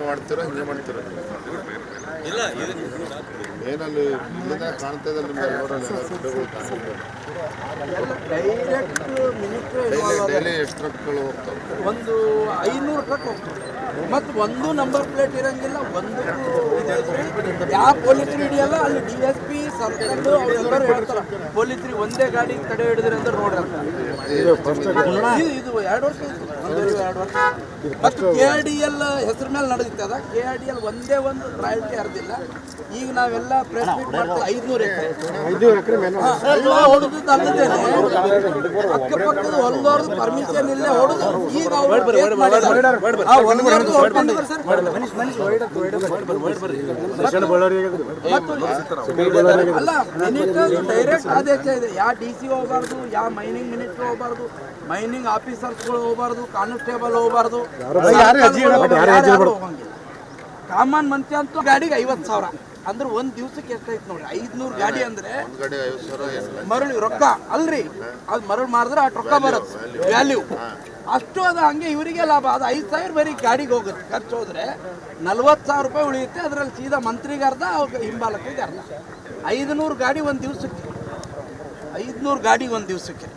ಮಾಡ್ತೀರಾ ಹಿಂಗೆ ಮಾಡ್ತೀರಾ ಇಲ್ಲ ಏನಲ್ಲಿ ಇಲ್ಲಿಂದ ಕಾಣ್ತಾ ಇದೆ ನಿಮ್ಮ ಡೈಲಿ ಎಷ್ಟು ಟ್ರಕ್ಗಳು ಹೋಗ್ತವೆ? ಒಂದು 500 ಟ್ರಕ್ ಹೋಗ್ತವೆ ಮತ್ತು ಒಂದು ನಂಬರ್ ಪ್ಲೇಟ್ ಇರಂಗಿಲ್ಲ. ಒಂದು ಯಾವ ಪೊಲೀಸರು ಹಿಡಿಯಲ್ಲ. ಅಲ್ಲಿ DSP ಸರ್ಕಲ್ ಅವರೆಲ್ಲರೂ ಹೇಳ್ತಾರೆ ಪೊಲೀಸರಿಗೆ ಒಂದೇ ಗಾಡಿ ತಡೆ ಹಿಡಿದ್ರಿ ಅಂದ್ರೆ ನೋಡ್ರಿ ಅಂತ. ಇದು 2 ವರ್ಷ 2 ವರ್ಷ ಮತ್ತು KRDL ಹೆಸರು ಮೇಲೆ ನಡೆದಿತ್ತದ. KRDL ಒಂದೇ ಒಂದು ರಾಯಲ್ಟಿ ಹರಿದಿಲ್ಲ. ಈಗ ನಾವೆಲ್ಲ ಪ್ರೆಸ್ ಮೀಟ್ ಮಾಡ್ತೀವಿ 500 ಎಕರೆ ಹೊಡೆದು ಅಲ್ಲದೇನೆ ಅಕ್ಕಪಕ್ಕದ ಹೊಲದವ್ರದ್ದು ಪರ್ಮಿಷನ್ ಇಲ್ಲೇ ಹೊಡೆದು ಈಗ ಅಲ್ಲ ಡೈರೆಕ್ಟ್ ಆದೇಶ ಇದೆ. ಯಾವ DC ಹೋಗಬಾರ್ದು, ಯಾವ ಮೈನಿಂಗ್ ಮಿನಿಸ್ಟರ್ ಹೋಗಬಾರ್ದು, ಮೈನಿಂಗ್ ಆಫೀಸರ್ಸ್ಗಳು ಹೋಗಬಾರ್ದು, ಕಾನ್ಸ್ಟೇಬಲ್ ಹೋಗಬಾರ್ದು, ಹೋಗಂಗಿಲ್ಲ. ಕಾಮನ್ ಮನುಷ್ಯ ಅಂತೂ ಗಾಡಿಗೆ 50,000 ಅಂದ್ರೆ ಒಂದ್ ದಿವ್ಸಕ್ಕೆ ಎಷ್ಟೈತೆ ನೋಡಿ. 500 ಗಾಡಿ ಅಂದ್ರೆ ಮರಳು ರೊಕ್ಕ ಅಲ್ರಿ. ಅದು ಮರಳು ಮಾರಿದ್ರೆ ಅಷ್ಟು ರೊಕ್ಕ ಬರುತ್ತೆ, ವ್ಯಾಲ್ಯೂ ಅಷ್ಟು. ಅದು ಹಂಗೆ ಇವರಿಗೆ ಲಾಭ. ಅದು 5,000 ಬರೀ ಗಾಡಿಗೆ ಹೋಗುತ್ತೆ. ಖರ್ಚು ಹೋದ್ರೆ 40,000 ರೂಪಾಯಿ ಉಳಿಯುತ್ತೆ. ಅದರಲ್ಲಿ ಸೀದಾ ಮಂತ್ರಿಗೆ ಅರ್ಧ, ಅವ್ರಿಗೆ ಹಿಂಬಾಲಕಿಗೆ ಅರ್ಧ. 500 ಗಾಡಿ ಒಂದು ದಿವ್ಸಕ್ಕೆ, 500 ಗಾಡಿ ಒಂದು ದಿವ್ಸಕ್ಕೆ.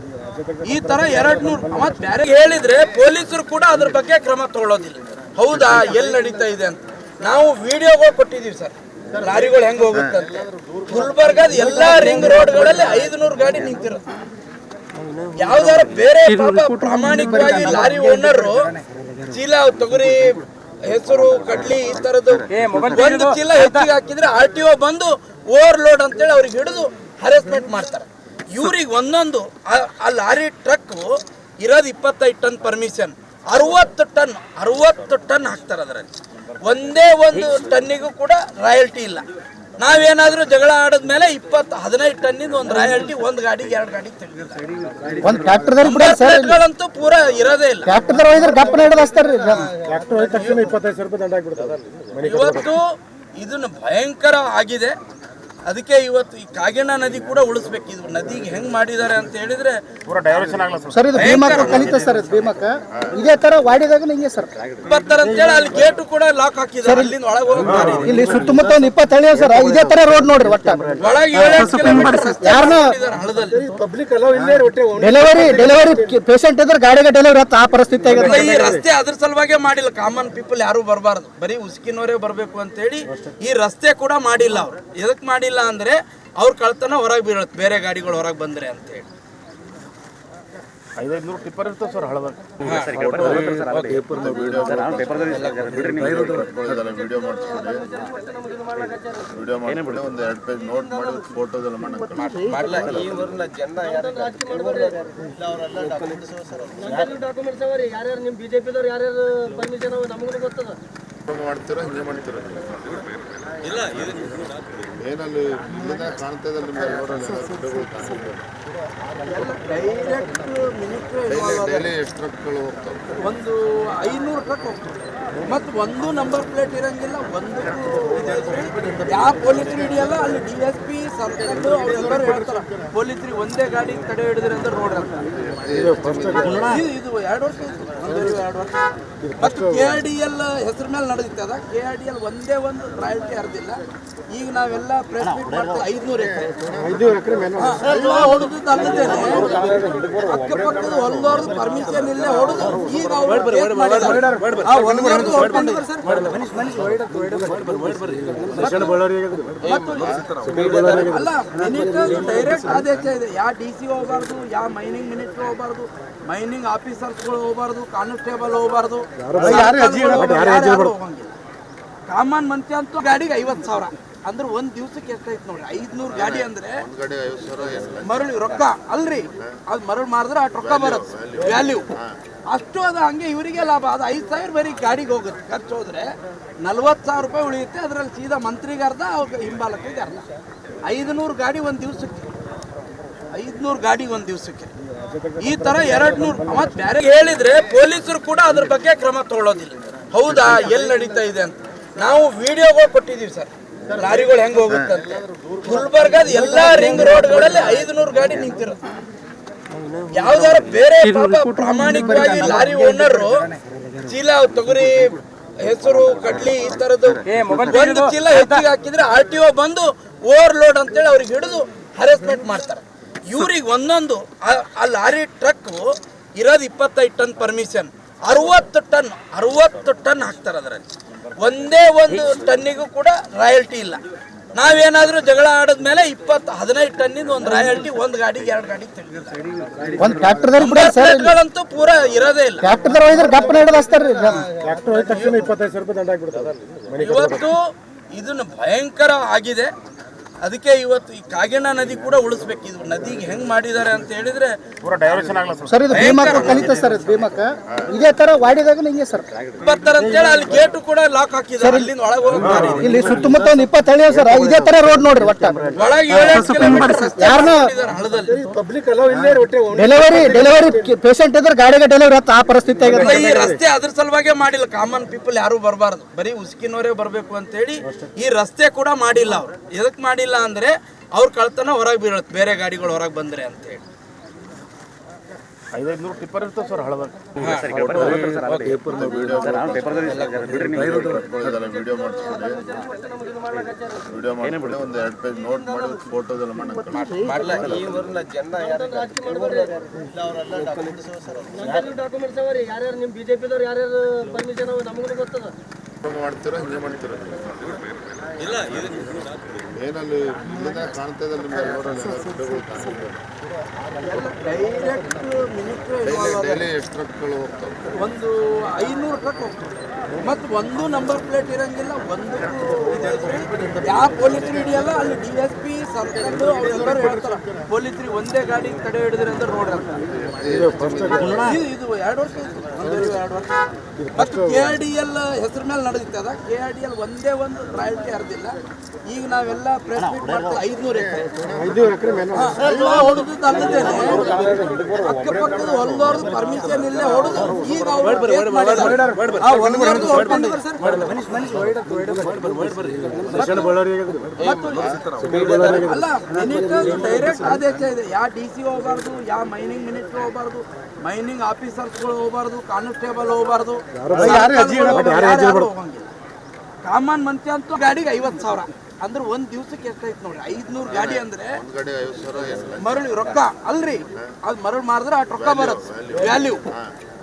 ಈ ತರ 200 ಮತ್ತೆ ಬೇರೆ ಹೇಳಿದ್ರೆ ಪೊಲೀಸರು ಕೂಡ ಅದ್ರ ಬಗ್ಗೆ ಕ್ರಮ ತಗೊಳ್ಳೋದಿಲ್ಲ. ಹೌದಾ, ಎಲ್ಲಿ ನಡೀತಾ ಇದೆ ಅಂತ ನಾವು ವಿಡಿಯೋಗಳು ಕೊಟ್ಟಿದ್ದೀವಿ ಸರ್. ಲಾರಿಗಳು ಹೆಂಗ್ ಹೋಗುತ್ತಂತೆ ಗುಲ್ಬರ್ಗದ ಎಲ್ಲಾ ರಿಂಗ್ ರೋಡ್ಗಳಲ್ಲಿ 500 ಗಾಡಿ ನಿಂತಿರುತ್ತೆ. ಯಾವ್ದಾರ ಬೇರೆ ಪ್ರಾಮಾಣಿಕವಾಗಿ ಲಾರಿ ಓನರು ಚೀಲ ತೊಗರಿ, ಹೆಸರು, ಕಡ್ಲಿ ಈ ತರದ್ದು ಒಂದು ಚೀಲ ಹೆಚ್ಚಿಗೆ ಹಾಕಿದ್ರೆ RTO ಬಂದು ಓವರ್ಲೋಡ್ ಅಂತೇಳಿ ಅವ್ರಿಗೆ ಹಿಡಿದು ಹರಾಸ್ಮೆಂಟ್ ಮಾಡ್ತಾರೆ. ಇವ್ರಿಗೆ ಒಂದೊಂದು ಆ ಲಾರಿ ಟ್ರಕ್ ಇರೋದು 25 ಟನ್ ಪರ್ಮಿಷನ್, 60 ಟನ್ ಹಾಕ್ತಾರೆ. ಅದರಲ್ಲಿ ಒಂದೇ ಒಂದು ಟನ್ನಿಗೂ ಕೂಡ ರಾಯಲ್ಟಿ ಇಲ್ಲ. ನಾವೇನಾದ್ರೂ ಜಗಳ ಆಡಿದ್ಮೇಲೆ 15 ಟನ್ನಿಂದ ಒಂದು ರಾಯಲ್ಟಿ, ಒಂದು ಗಾಡಿಗೆ 2 ಗಾಡಿಗೆ ತೆಗೆದಿರ್ತಾರಂತೂ ಪೂರಾ ಇರೋದೇ ಇಲ್ಲ. ಇವತ್ತು ಇದನ್ನು ಭಯಂಕರ ಆಗಿದೆ. ಅದಕ್ಕೆ ಇವತ್ತು ಈ ಕಾಗಿಣಾ ನದಿ ಕೂಡ ಉಳಿಸ್ಬೇಕು. ಇದು ನದಿಗೆ ಹೆಂಗ್ ಮಾಡಿದ್ದಾರೆ ಅಂತ ಹೇಳಿದ್ರೆ ಬರ್ತಾರಂತೇಳಿ ಅಲ್ಲಿ ಗೇಟು ಕೂಡ ಲಾಕ್ ಹಾಕಿದ್ದಾರೆ. ಅಲ್ಲಿಂದ ಒಳಗೆ ಇಲ್ಲಿ ಸುತ್ತಮುತ್ತ 20 ಹಳ್ಳಿ ಸರ್ ಇದೇ ತರ ರೋಡ್ ನೋಡ್ರಿ. ಒಳಗೆ 7 ಡೆಲಿವರಿ ಪೇಷಂಟ್ ಇದ್ರೆ ಗಾಡಿಗೆ ಡೆಲಿವರಿ ಆ ಪರಿಸ್ಥಿತಿ ಆಗಿದೆ. ಈ ರಸ್ತೆ ಅದ್ರ ಸಲುವಾಗಿ ಮಾಡಿಲ್ಲ. ಕಾಮನ್ ಪೀಪಲ್ ಯಾರು ಬರಬಾರ್ದು, ಬರೀ ಉಸ್ಕಿನವರೇ ಬರಬೇಕು ಅಂತೇಳಿ ಈ ರಸ್ತೆ ಕೂಡ ಮಾಡಿಲ್ಲ. ಅವ್ರು ಎದಕ್ ಮಾಡಿಲ್ಲ ಅಂದ್ರೆ ಅವ್ರ ಕಳ್ತನ ಹೊರಗೆ ಬೀಳುತ್ತೆ, ಬೇರೆ ಗಾಡಿಗಳು ಹೊರಗೆ ಬಂದ್ರೆ ಅಂತ ಹೇಳಿ. 500 ಟಿಪ್ಪರ್ ಇರ್ತವೆ ಸರ್ ಹಳದಾಗ. ವಿಡಿಯೋ ಮಾಡಿ ಒಂದು 2 ಪೇಜ್ ನೋಟ್ ಮಾಡಿ ಫೋಟೋದೆಲ್ಲ ಮಾಡ್ತೀರಾ ಹಿಂಗೆ ಮಾಡ್ತೀರಾ ಇಲ್ಲ ಏನಲ್ಲಿ ಇಲ್ಲಿಂದ ಕಾಣ್ತಾ ಇದೆ ನಿಮ್ಮ ಡೈಲಿ ಎಷ್ಟು ಟ್ರಕ್ಗಳು ಹೋಗ್ತವೆ? ಒಂದು 500 ಟ್ರಕ್ ಹೋಗ್ತವೆ ಮತ್ತು ಒಂದು ನಂಬರ್ ಪ್ಲೇಟ್ ಇರಂಗಿಲ್ಲ. ಒಂದು ಯಾವ ಪೊಲೀಸರು ಹಿಡಿಯಲ್ಲ. ಅಲ್ಲಿ DSP ಸರ್ಕಲ್ ಅವರೆಲ್ಲರೂ ಹೇಳ್ತಾರೆ ಪೊಲೀಸರಿಗೆ ಒಂದೇ ಗಾಡಿ ತಡೆ ಹಿಡಿದ್ರಿ ಅಂದ್ರೆ ನೋಡ್ರಿ ಅಂತ. ಇದು 2 ವರ್ಷ 2 ವರ್ಷ ಮತ್ತು KRDL ಹೆಸರು ಮೇಲೆ ನಡೆದಿತ್ತದ. KRDL ಒಂದೇ ಒಂದು ರಾಯಲ್ಟಿ ಹರಿದಿಲ್ಲ. ಈಗ ನಾವೆಲ್ಲ ಪ್ರೆಸ್ ಮೀಟ್ ಮಾಡ್ತೀವಿ 500 ಎಕರೆ ಹೊಡೆದು ಅಲ್ಲದೇನೆ ಅಕ್ಕಪಕ್ಕದ ಹೊಲದವ್ರದ್ದು ಪರ್ಮಿಷನ್ ಇಲ್ಲೇ ಹೊಡೆದು ಈಗ ಅಲ್ಲ ಡೈರೆಕ್ಟ್ ಆದೇಶ ಇದೆ. ಯಾವ DC ಹೋಗಬಾರ್ದು, ಯಾವ ಮೈನಿಂಗ್ ಮಿನಿಸ್ಟರ್ ಹೋಗಬಾರ್ದು, ಮೈನಿಂಗ್ ಆಫೀಸರ್ಸ್ಗಳು ಹೋಗಬಾರ್ದು, ಕಾನ್ಸ್ಟೇಬಲ್ ಹೋಗಬಾರ್ದು, ಹೋಗಂಗಿಲ್ಲ. ಕಾಮನ್ ಮನುಷ್ಯ ಅಂತೂ ಗಾಡಿಗೆ 50,000 ಅಂದ್ರೆ ಒಂದ್ ದಿವ್ಸಕ್ಕೆ ಎಷ್ಟೈತೆ ನೋಡಿ. 500 ಗಾಡಿ ಅಂದ್ರೆ ಮರಳು ರೊಕ್ಕ ಅಲ್ರಿ. ಅದು ಮರಳು ಮಾರಿದ್ರೆ ಅಷ್ಟು ರೊಕ್ಕ ಬರುತ್ತೆ, ವ್ಯಾಲ್ಯೂ ಅಷ್ಟು. ಅದು ಹಂಗೆ ಇವರಿಗೆ ಲಾಭ. ಅದು 5,000 ಬರೀ ಗಾಡಿಗೆ ಹೋಗುತ್ತೆ. ಖರ್ಚು ಹೋದ್ರೆ 40,000 ರೂಪಾಯಿ ಉಳಿಯುತ್ತೆ. ಅದರಲ್ಲಿ ಸೀದಾ ಮಂತ್ರಿಗೆ ಅರ್ಧ, ಅವ್ರಿಗೆ ಹಿಂಬಾಲಕಿಗೆ ಅರ್ಧ. 500 ಗಾಡಿ ಒಂದು ದಿವ್ಸಕ್ಕೆ, 500 ಗಾಡಿ ಒಂದು ದಿವ್ಸಕ್ಕೆ. ಈ ತರ 200 ಮತ್ತೆ ಬೇರೆ ಹೇಳಿದ್ರೆ ಪೊಲೀಸರು ಕೂಡ ಅದ್ರ ಬಗ್ಗೆ ಕ್ರಮ ತಗೊಳ್ಳೋದಿಲ್ಲ. ಹೌದಾ, ಎಲ್ಲಿ ನಡೀತಾ ಇದೆ ಅಂತ ನಾವು ವಿಡಿಯೋಗಳು ಕೊಟ್ಟಿದ್ದೀವಿ ಸರ್. ಲಾರಿಗಳು ಹೆಂಗ್ ಹೋಗುತ್ತಂತೆ ಗುಲ್ಬರ್ಗದ ಎಲ್ಲಾ ರಿಂಗ್ ರೋಡ್ಗಳಲ್ಲಿ 500 ಗಾಡಿ ನಿಂತಿರುತ್ತೆ. ಯಾವ್ದಾರ ಬೇರೆ ಪ್ರಾಮಾಣಿಕವಾಗಿ ಲಾರಿ ಓನರು ಚೀಲ ತೊಗರಿ, ಹೆಸರು ಕಡ್ಲಿ ಈ ತರದ್ದು ಒಂದು ಚೀಲ ಹೆಚ್ಚಿಗೆ ಹಾಕಿದ್ರೆ RTO ಬಂದು ಓವರ್ಲೋಡ್ ಅಂತೇಳಿ ಅವ್ರಿಗೆ ಹಿಡಿದು ಹರಾಸ್ಮೆಂಟ್ ಮಾಡ್ತಾರೆ. ಇವ್ರಿಗೆ ಒಂದೊಂದು ಆ ಲಾರಿ ಟ್ರಕ್ ಇರೋದು 25 ಟನ್ ಪರ್ಮಿಷನ್, 60 ಟನ್ ಹಾಕ್ತಾರೆ. ಅದರಲ್ಲಿ ಒಂದೇ ಒಂದು ಟನ್ನಿಗೂ ಕೂಡ ರಾಯಲ್ಟಿ ಇಲ್ಲ. ನಾವೇನಾದ್ರೂ ಜಗಳ ಆಡಿದ್ಮೇಲೆ 15 ಟನ್ನಿಂದ ಒಂದು ರಾಯಲ್ಟಿ, ಒಂದು ಗಾಡಿಗೆ 2 ಗಾಡಿಗೆ ತೆಗೆದಿದ್ದಾರೆ. ಒಂದು ಟ್ರ್ಯಾಕ್ಟರ್ಗಳಂತೂ ಪೂರಾ ಇರೋದೇ ಇಲ್ಲ. ಇವತ್ತು ಇದನ್ನು ಭಯಂಕರ ಆಗಿದೆ. ಅದಕ್ಕೆ ಇವತ್ತು ಈ ಕಾಗಿಣ ನದಿ ಕೂಡ ಉಳಿಸ್ಬೇಕು. ಇದು ನದಿಗೆ ಹೆಂಗ್ ಮಾಡಿದ್ದಾರೆ ಅಂತ ಹೇಳಿದ್ರೆ ಸರ್, ಇದು ಭೀಮಕ್ಕ ಕಲಿತ ಸರ್, ಇದು ಭೀಮಕ್ಕ ಇದೇ ತರ ವಾಡಿದಾಗ ಹಿಂಗೆ ಸರ್ ಬರ್ತಾರೆ ಅಂತೇಳಿ ಅಲ್ಲಿ ಗೇಟು ಕೂಡ ಲಾಕ್ ಹಾಕಿದ್ದಾರೆ. ಅಲ್ಲಿಂದ ಒಳಗೆ ಹೋಗಿ ಇಲ್ಲಿ ಸುತ್ತಮುತ್ತ ಒಂದು 20 ಹಳ್ಳಿ ಸರ್, ಇದೇ ತರ ರೋಡ್ ನೋಡ್ರಿ. ಒಟ್ಟ ಒಳಗೆ 7 ಕಿಲೋಮೀಟರ್ ಹಳ್ಳದಲ್ಲಿ ಡೆಲಿವರಿ ಪೇಷಂಟ್ ಇದ್ರೆ ಗಾಡಿಗೆ ಡೆಲಿವರಿ ಆತ ಆ ಪರಿಸ್ಥಿತಿ ಆಗಿದೆ. ಈ ರಸ್ತೆ ಅದ್ರ ಸಲುವಾಗಿ ಮಾಡಿಲ್ಲ. ಕಾಮನ್ ಪೀಪಲ್ ಯಾರು ಬರಬಾರ್ದು, ಬರೀ ಉಸ್ಕಿನವರೇ ಬರಬೇಕು ಅಂತೇಳಿ ಈ ರಸ್ತೆ ಕೂಡ ಮಾಡಿಲ್ಲ. ಅವ್ರು ಎದಕ್ ಮಾಡಿಲ್ಲ ಅಂದ್ರೆ ಅವ್ರ ಕಳ್ತನ ಹೊರಗೆ ಬೀಳುತ್ತೆ, ಬೇರೆ ಗಾಡಿಗಳು ಹೊರಗೆ ಬಂದ್ರೆ ಅಂತ ಹೇಳಿ. 500 ಟಿಪ್ಪರ್ ಇರ್ತದೆ ಸರ್ ಹಳದಾಗ. ವಿಡಿಯೋ ಮಾಡಿಸ್ಕೊಡಿ, ಒಂದು 2 ಪೇಜ್ ನೋಟ್ ಮಾಡಿ ಫೋಟೋದೆಲ್ಲ ಮಾಡಲ್ಲ. ಈ ಊರಿನ ಜನ ಯಾರ್ಯಾರು ನಿಮ್ಮ ಬಿಜೆಪಿದವ್ರು ಯಾರ್ಯಾರು ಪರ್ಮಿಷನ್ ನಮಗೂ ಗೊತ್ತದ. ಮಾಡ್ತೀರಾ, ಹಿಂಗೆ ಮಾಡ್ತೀರಾ? ಇಲ್ಲ, ಏನಲ್ಲಿ ಇಲ್ಲದೆ ಕಾಣ್ತಾ ಇದೆ ನಿಮ್ಗೆ ಡೈಲಿ ಎಷ್ಟು ಟ್ರಕ್ಗಳು ಹೋಗ್ತವೆ? ಒಂದು 500 ಟ್ರಕ್ ಹೋಗ್ತದೆ. ಮತ್ತು ಒಂದು ನಂಬರ್ ಪ್ಲೇಟ್ ಇರಂಗಿಲ್ಲ. ಒಂದು ಯಾವ ಪೊಲೀಸರು ಹಿಡಿಯಲ್ಲ. ಅಲ್ಲಿ DSP ಸರ್ಕಲ್ ಅವರೆಲ್ಲರೂ ಹೇಳ್ತಾರೆ, ಪೊಲೀಸರು ಒಂದೇ ಗಾಡಿ ತಡೆ ಹಿಡಿದ್ರಿ ಅಂದ್ರೆ ನೋಡ್ರಿ ಅಂತ. ಇದು 2 ವರ್ಷ, 2 ವರ್ಷ. ಮತ್ತು KRDL ಹೆಸರು ಮೇಲೆ ನಡೆದಿತ್ತದ. KRDL ಒಂದೇ ಒಂದು ರಾಯಲ್ಟಿ ಹರಿದಿಲ್ಲ. ಈಗ ನಾವೆಲ್ಲ ಪ್ರೆಸ್ ಮೀಟ್ ಮಾಡ್ತೀವಿ. 500 ಎಕರೆ ಹೊಡೆದು ಅಲ್ಲದೇನೆ ಅಕ್ಕಪಕ್ಕದ ಹೊಲದವ್ರದ್ದು ಪರ್ಮಿಷನ್ ಇಲ್ಲೇ ಹೊಡೆದು ಈಗ ಅಲ್ಲ, ಮಿನಿಸ್ಟರ್ ಡೈರೆಕ್ಟ್ ಆದೇಶ ಇದೆ. ಯಾವ DC ಹೋಗಬಾರ್ದು, ಯಾವ ಮೈನಿಂಗ್ ಮಿನಿಸ್ಟರ್ ಹೋಗಬಾರ್ದು, ಮೈನಿಂಗ್ ಆಫೀಸರ್ಸ್ಗಳು ಹೋಗಬಾರ್ದು, ಕಾನ್ಸ್ಟೇಬಲ್ ಹೋಗಬಾರ್ದು, ಹೋಗಂಗಿಲ್ಲ. ಕಾಮನ್ ಮಂತ್ರಿ ಅಂತೂ ಗಾಡಿಗೆ 50,000 ಅಂದ್ರೆ ಒಂದ್ ದಿವ್ಸಕ್ಕೆ ಎಷ್ಟೈತೆ ನೋಡ್ರಿ. 500 ಗಾಡಿ ಅಂದ್ರೆ ಮರಳು ರೊಕ್ಕ ಅಲ್ರಿ. ಅದು ಮರಳು ಮಾರಿದ್ರೆ ಅಷ್ಟು ರೊಕ್ಕ ಬರುತ್ತೆ, ವ್ಯಾಲ್ಯೂ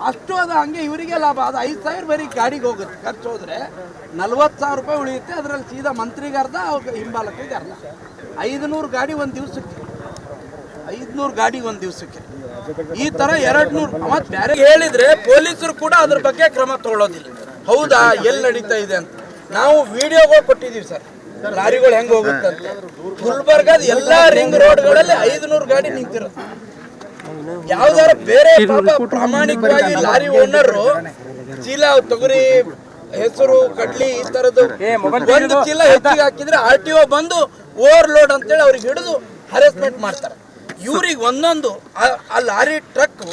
ಅಷ್ಟು. ಅದು ಹಂಗೆ ಇವರಿಗೆ ಲಾಭ. ಅದು 5,000 ಬರೀ ಗಾಡಿಗೆ ಹೋಗುತ್ತೆ. ಖರ್ಚು ಹೋದ್ರೆ 40,000 ರೂಪಾಯಿ ಉಳಿಯುತ್ತೆ. ಅದರಲ್ಲಿ ಸೀದಾ ಮಂತ್ರಿಗೆ ಅರ್ಧ, ಹಿಂಬಾಲಕಿಗೆ ಅರ್ಧ. 500 ಗಾಡಿ ಒಂದು ದಿವ್ಸಕ್ಕೆ, 500 ಗಾಡಿ ಒಂದು ದಿವ್ಸಕ್ಕೆ. ಈ ತರ 200 ಮತ್ತೆ ಬೇರೆ ಹೇಳಿದ್ರೆ ಪೊಲೀಸರು ಕೂಡ ಅದ್ರ ಬಗ್ಗೆ ಕ್ರಮ ತಗೊಳ್ಳೋದಿಲ್ಲ. ಹೌದಾ, ಎಲ್ಲಿ ನಡೀತಾ ಇದೆ ಅಂತ ನಾವು ವಿಡಿಯೋಗಳು ಕೊಟ್ಟಿದ್ದೀವಿ ಸರ್. ಲಾರಿಗಳು ಹೆಂಗ್ ಹೋಗುತ್ತಂತ. ಗುಲ್ಬರ್ಗದ ಎಲ್ಲಾ ರಿಂಗ್ ರೋಡ್ಗಳಲ್ಲಿ 500 ಗಾಡಿ ನಿಂತಿರುತ್ತೆ. ಯಾವ್ದಾರ ಬೇರೆ ಪ್ರಾಮಾಣಿಕವಾಗಿ ಲಾರಿ ಓನರ್ ಚೀಲ ತೊಗರಿ, ಹೆಸರು ಕಡ್ಲಿ ಈ ತರದ್ದು ಒಂದು ಚೀಲ ಹೆಚ್ಚಿಗೆ ಹಾಕಿದ್ರೆ RTO ಬಂದು ಓವರ್ಲೋಡ್ ಅಂತೇಳಿ ಅವ್ರಿಗೆ ಹಿಡಿದು ಹರಾಸ್ಮೆಂಟ್ ಮಾಡ್ತಾರೆ. ಇವ್ರಿಗೆ ಒಂದೊಂದು ಆ ಲಾರಿ ಟ್ರಕ್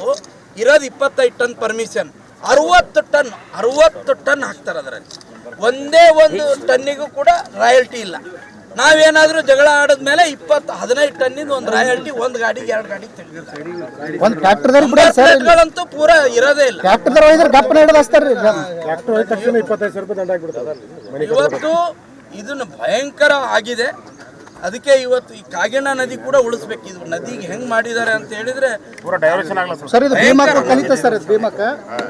ಇರೋದು 25 ಟನ್ ಪರ್ಮಿಷನ್, 60 ಟನ್ ಹಾಕ್ತಾರೆ. ಅದರಲ್ಲಿ ಒಂದೇ ಒಂದು ಟನ್ನಿಗೂ ಕೂಡ ರಾಯಲ್ಟಿ ಇಲ್ಲ. ನಾವೇನಾದ್ರೂ ಜಗಳ ಆಡಿದ್ಮೇಲೆ 15 ಟನ್ನಿಂದ ಒಂದು ರಾಯಲ್ಟಿ, ಒಂದು ಗಾಡಿಗೆ 2 ಗಾಡಿಗೆ ತೆಗೆದಿದ್ದಾರೆ. ಒಂದು ಟ್ರ್ಯಾಕ್ಟರ್ಗಳಂತೂ ಪೂರಾ ಇರೋದೇ ಇಲ್ಲ. ಇವತ್ತು ಇದನ್ನು ಭಯಂಕರ ಆಗಿದೆ. ಅದಕ್ಕೆ ಇವತ್ತು ಈ ಕಾಗಿಣ ನದಿ ಕೂಡ ಉಳಿಸ್ಬೇಕು. ಇದು ನದಿಗೆ ಹೆಂಗ್ ಮಾಡಿದ್ದಾರೆ ಅಂತ ಹೇಳಿದ್ರೆ ಸರ್, ಇದು ಭೀಮಕ್ಕ ಕಲಿತ ಸರ್, ಇದು ಭೀಮಕ್ಕ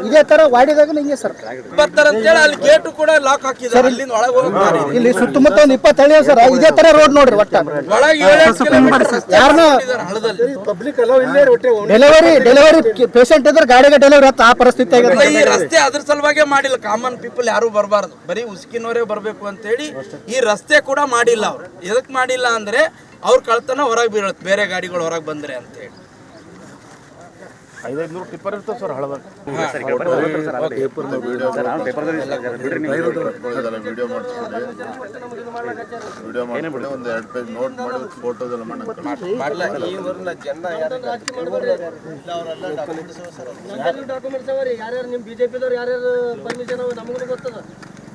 ಇದೇ ತರ ವಾಡಿದಾಗ ಹಿಂಗೆ ಸರ್ ಬರ್ತಾರೆ ಅಂತೇಳಿ ಅಲ್ಲಿ ಗೇಟು ಕೂಡ ಲಾಕ್ ಹಾಕಿದ್ದಾರೆ. ಅಲ್ಲಿಂದ ಒಳಗೆ ಹೋಗಿ ಇಲ್ಲಿ ಸುತ್ತಮುತ್ತ ಒಂದು 20 ಹಳ್ಳಿ ಸರ್, ಇದೇ ತರ ರೋಡ್ ನೋಡ್ರಿ. ಒಟ್ಟ ಒಳಗೆ 7 ಕಿಲೋಮೀಟರ್ ಹಳ್ಳದಲ್ಲಿ ಡೆಲಿವರಿ ಪೇಷಂಟ್ ಇದ್ರೆ ಗಾಡಿಗೆ ಡೆಲಿವರಿ ಆತ ಆ ಪರಿಸ್ಥಿತಿ ಆಗಿದೆ. ಈ ರಸ್ತೆ ಅದ್ರ ಸಲುವಾಗಿ ಮಾಡಿಲ್ಲ. ಕಾಮನ್ ಪೀಪಲ್ ಯಾರು ಬರಬಾರ್ದು, ಬರೀ ಉಸ್ಕಿನವರೇ ಬರಬೇಕು ಅಂತೇಳಿ ಈ ರಸ್ತೆ ಕೂಡ ಮಾಡಿಲ್ಲ. ಅವ್ರು ಎದಕ್ ಮಾಡಿಲ್ಲ ಅಂದ್ರೆ ಅವ್ರ ಕಳ್ತನ ಹೊರಗೆ ಬೀಳುತ್ತೆ, ಬೇರೆ ಗಾಡಿಗಳು ಹೊರಗೆ ಬಂದ್ರೆ ಅಂತ ಹೇಳಿ. 500 ಟಿಪ್ಪರ್ ಇರ್ತದೆ ಸರ್ ಹಳದಾಗ. ವಿಡಿಯೋ ಮಾಡಿಸ್ಕೊಡಿ, ಒಂದು 2 ಪೇಜ್ ನೋಟ್ ಮಾಡಿ ಫೋಟೋದೆಲ್ಲ ಮಾಡಲ್ಲ. ಈ ಊರಿನ ಜನ ಡಾಕ್ಯುಮೆಂಟ್ಸ್ ಯಾರ್ಯಾರು ನಿಮ್ಮ ಬಿಜೆಪಿದವ್ರು ಯಾರ್ಯಾರು ಪರ್ಮಿಷನ್ ನಮಗೂ ಗೊತ್ತದ.